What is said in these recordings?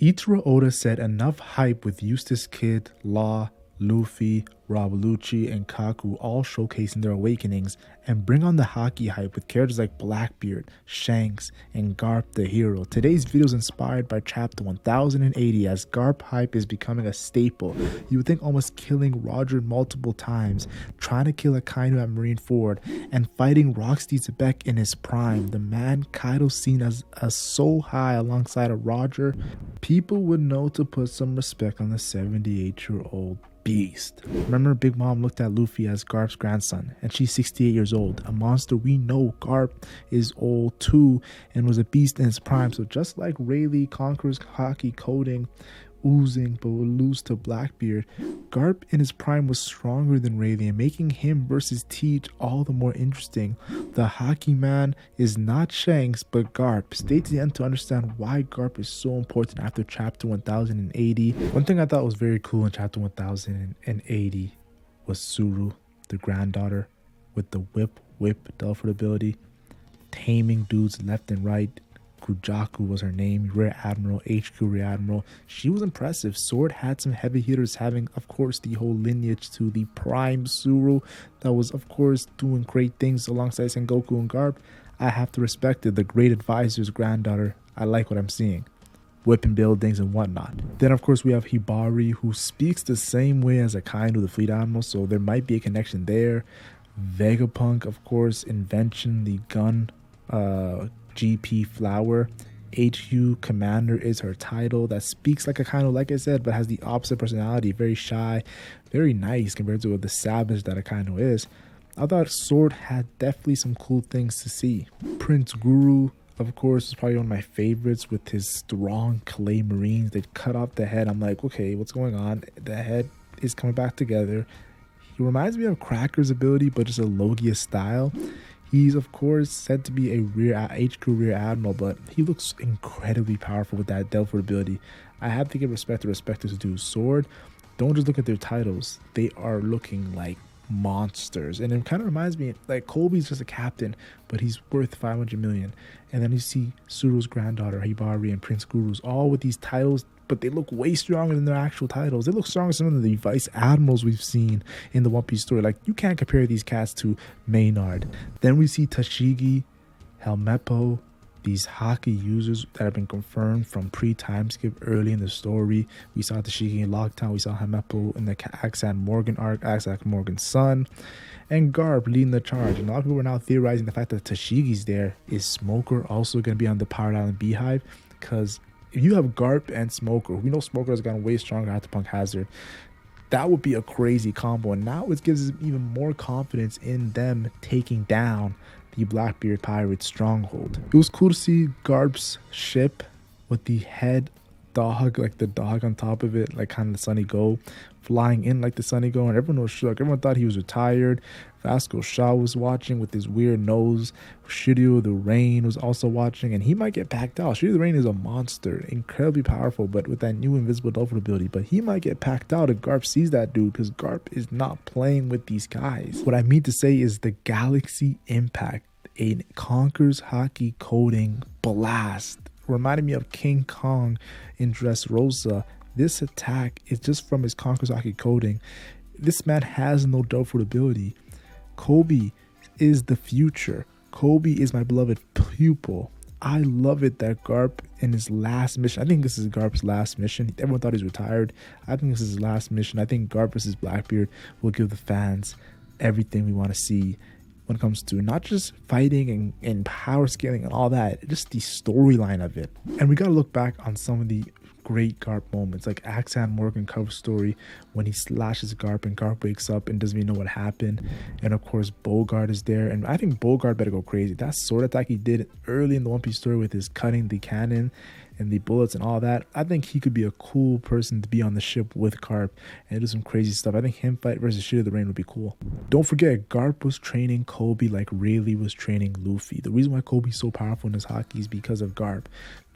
Ichiro Oda said enough hype with Eustace Kid, Law, Luffy, Rob Lucci, and Kaku all showcasing their awakenings, and bring on the Haki hype with characters like Blackbeard, Shanks, and Garp the hero. Today's video is inspired by chapter 1080 as Garp hype is becoming a staple. You would think almost killing Roger multiple times, trying to kill Akainu at Marineford, and fighting Rocksteady Zebek in his prime. The man Kaido seen as so high alongside of Roger, people would know to put some respect on the 78-year-old beast. Remember, Big Mom looked at Luffy as Garp's grandson, and she's 68 years old. A monster we know Garp is old too and was a beast in his prime. So just like Rayleigh conquers Haki coding, oozing, but will lose to Blackbeard, Garp in his prime was stronger than Rayleigh, and making him versus Teach all the more interesting. The Haki man is not Shanks but Garp. Stay to the end to understand why Garp is so important after chapter 1080. One thing I thought was very cool in chapter 1080 was Tsuru, the granddaughter, with the whip Delphid ability, taming dudes left and right. Kujaku was her name, Rear Admiral, HQ Rear Admiral. She was impressive. Sword had some heavy hitters, having of course the whole lineage to the prime Tsuru that was of course doing great things alongside Sengoku and Garp. I have to respect it. The great advisor's granddaughter. I like what I'm seeing. Whipping buildings and whatnot. Then of course we have Hibari, who speaks the same way as Akainu, the fleet admiral, so there might be a connection there. Vegapunk, of course, invention, the gun, GP Flower. HQ Commander is her title. That speaks like Akainu, like I said, but has the opposite personality. Very shy, very nice compared to the savage that Akainu is. I thought Sword had definitely some cool things to see. Prince Guru, of course, is probably one of my favorites with his strong clay marines. They cut off the head. I'm like, okay, what's going on? The head is coming back together. He reminds me of Cracker's ability, but just a Logia style. He's of course said to be a HQ Rear Admiral, but he looks incredibly powerful with that Delphid ability. I have to give respect to respect is due. Sword, don't just look at their titles. They are looking like monsters, and it kind of reminds me like Koby's just a captain, but he's worth 500 million. And then you see Tsuru's granddaughter Hibari and Prince Guru's all with these titles, but they look way stronger than their actual titles. They look stronger than some of the vice admirals we've seen in the One Piece story. Like, you can't compare these cats to Maynard. Then we see Tashigi, Helmeppo, these Haki users that have been confirmed from pre-time skip early in the story. We saw Tashigi in Lockdown. We saw Helmeppo in the Axan Morgan arc, Axan Morgan's son, and Garp leading the charge. And a lot of people are now theorizing the fact that Tashigi's there. Is Smoker also going to be on the Pirate Island Beehive? Because if you have Garp and Smoker, we know Smoker has gotten way stronger after Punk Hazard. That would be a crazy combo. And now it gives us even more confidence in them taking down the Blackbeard Pirate stronghold. It was cool to see Garp's ship with the head dog, like the dog on top of it, like kind of the Sunny Go, flying in like the Sunny Go, and everyone was shook. Everyone thought he was retired. Vasco Shaw was watching with his weird nose. Shiryu the Rain was also watching, and he might get packed out. Shiryu the Rain is a monster, incredibly powerful, but with that new invisible Delphid ability. But he might get packed out if Garp sees that dude, because Garp is not playing with these guys. What I mean to say is the Galaxy Impact, a Conqerors Haki coding blast, reminded me of King Kong in Dressrosa. This attack is just from his Conqerors Haki coding. This man has no Delphid ability. Koby is the future. Koby is my beloved pupil. I love it that Garp in his last mission, I think this is Garp's last mission. Everyone thought he's retired. I think this is his last mission. I think Garp versus Blackbeard will give the fans everything we want to see when it comes to not just fighting and power scaling and all that, just the storyline of it. And we got to look back on some of the great Garp moments, like Axan Morgan cover story when he slashes Garp and Garp wakes up and doesn't even know what happened. And of course Bogart is there, and I think Bogart better go crazy. That sword attack he did early in the One Piece story with his cutting the cannon and the bullets and all that, I think he could be a cool person to be on the ship with Garp and do some crazy stuff. I think him fight versus Shiryu the Rain would be cool. Don't forget, Garp was training Koby like Rayleigh was training Luffy. The reason why Koby's so powerful in his Haki is because of Garp.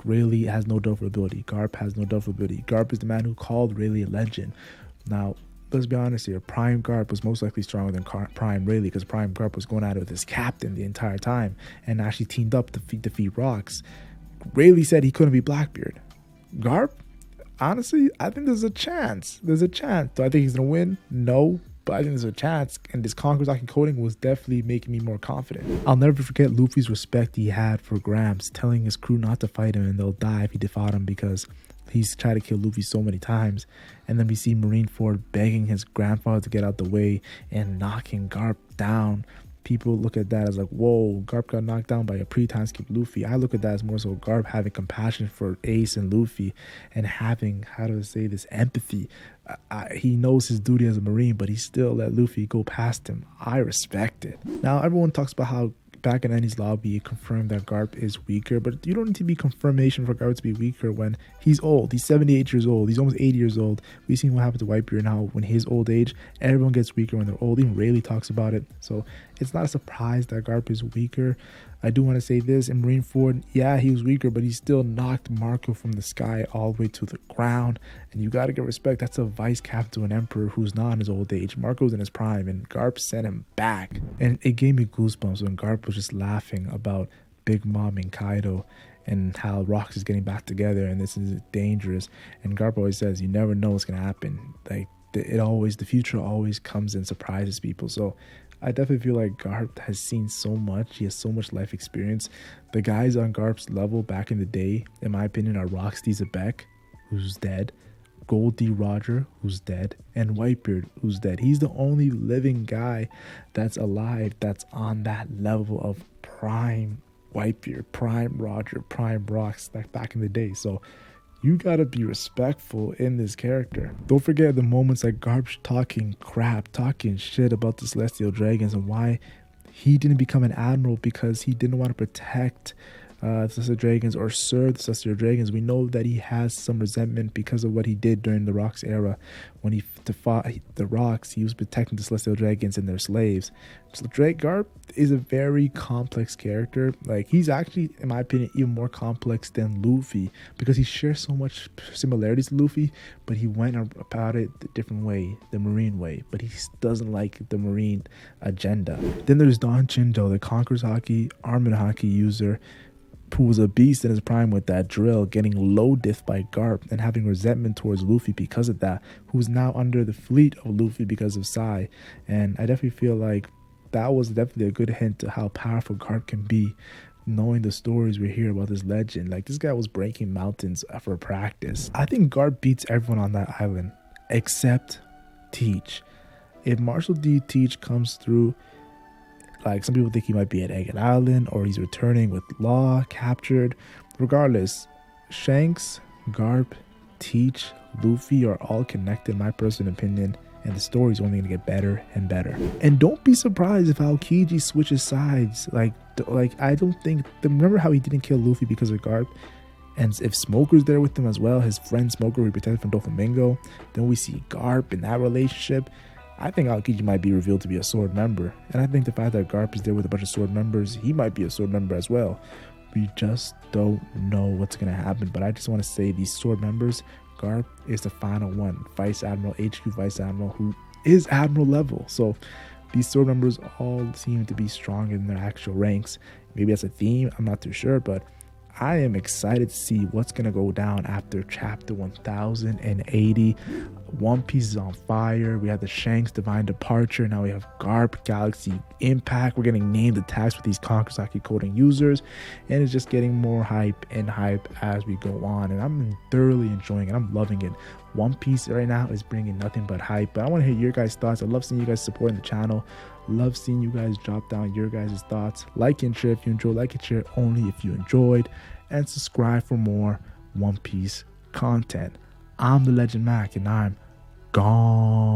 Rayleigh has no Delphid ability. Garp has no Delphid ability. Garp is the man who called Rayleigh a legend. Now, let's be honest here. Prime Garp was most likely stronger than Prime Rayleigh, because Prime Garp was going at it with his captain the entire time and actually teamed up to defeat Rocks. Rayleigh said he couldn't be Blackbeard. Garp, honestly, I think there's a chance. There's a chance. Do I think he's gonna win? No. But I think there's a chance, and this Conquerors Haki coding was definitely making me more confident. I'll never forget Luffy's respect he had for Gramps, telling his crew not to fight him and they'll die if he defied him because he's tried to kill Luffy so many times. And then we see Marineford begging his grandfather to get out the way and knocking Garp down. People look at that as like, whoa, Garp got knocked down by a pre-time skip Luffy. I look at that as more so Garp having compassion for Ace and Luffy and having, how do I say this, empathy. He knows his duty as a Marine, but he still let Luffy go past him. I respect it. Now, everyone talks about how back in Ennie's lobby, it confirmed that Garp is weaker, but you don't need to be confirmation for Garp to be weaker when he's old. He's 78 years old. He's almost 80 years old. We've seen what happened to Whitebeard now when his old age. Everyone gets weaker when they're old. Even Rayleigh talks about it. So it's not a surprise that Garp is weaker. I do want to say this, in Marineford, yeah, he was weaker, but he still knocked Marco from the sky all the way to the ground. And you got to give respect. That's a vice captain to an emperor who's not in his old age. Marco's in his prime, and Garp sent him back. And it gave me goosebumps when Garp was just laughing about Big Mom and Kaido and how Rocks is getting back together and this is dangerous. And Garp always says, you never know what's going to happen. Like, the future always comes and surprises people. So I definitely feel like Garp has seen so much. He has so much life experience. The guys on Garp's level back in the day, in my opinion, are Roxy Zebek, who's dead, Goldie Roger, who's dead, and Whitebeard, who's dead. He's the only living guy that's alive that's on that level of prime Whitebeard, prime Roger, prime Rox, like back in the day. So you gotta be respectful in this character. Don't forget the moments like Garp talking crap, talking shit about the Celestial Dragons and why he didn't become an admiral because he didn't want to protect the Celestial Dragons or serve the Celestial Dragons. We know that he has some resentment because of what he did during the Rocks era. When he fought the Rocks, he was protecting the Celestial Dragons and their slaves. So Garp is a very complex character. Like, he's actually, in my opinion, even more complex than Luffy because he shares so much similarities to Luffy, but he went about it the different way, the Marine way. But he doesn't like the Marine agenda. Then there's Don Chindo, the Conquerors Haki, Armored Haki user, who was a beast in his prime with that drill, getting low diff by Garp and having resentment towards Luffy because of that, who's now under the fleet of Luffy because of Sai. And I definitely feel like that was definitely a good hint to how powerful Garp can be, knowing the stories we hear about this legend. Like, this guy was breaking mountains for practice. I think Garp beats everyone on that island except Teach. If Marshall D. Teach comes through, like, some people think he might be at Egghead Island or he's returning with Law captured. Regardless, Shanks, Garp, Teach, Luffy are all connected in my personal opinion, and the story's only going to get better and better. And don't be surprised if Aokiji switches sides. Like I don't think, remember how he didn't kill Luffy because of Garp? And if Smoker's there with him as well, his friend Smoker will be protected from Doflamingo. Then we see Garp in that relationship. I think Aokiji might be revealed to be a sword member. And I think the fact that Garp is there with a bunch of sword members, he might be a sword member as well. We just don't know what's going to happen. But I just want to say these sword members, Garp is the final one. Vice Admiral, HQ Vice Admiral, who is Admiral level. So these sword members all seem to be stronger in their actual ranks. Maybe that's a theme, I'm not too sure, but I am excited to see what's going to go down after chapter 1080. One Piece is on fire. We have the Shanks Divine Departure. Now we have Garp Galaxy Impact. We're getting named attacks with these Conquerors Haki coding users. And it's just getting more hype and hype as we go on. And I'm thoroughly enjoying it. I'm loving it. One Piece right now is bringing nothing but hype. But I want to hear your guys' thoughts. I love seeing you guys supporting the channel. Love seeing you guys drop down your guys' thoughts. Like and share if you enjoyed. Like and share only if you enjoyed. And subscribe for more One Piece content. I'm the LegendMac and I'm gone.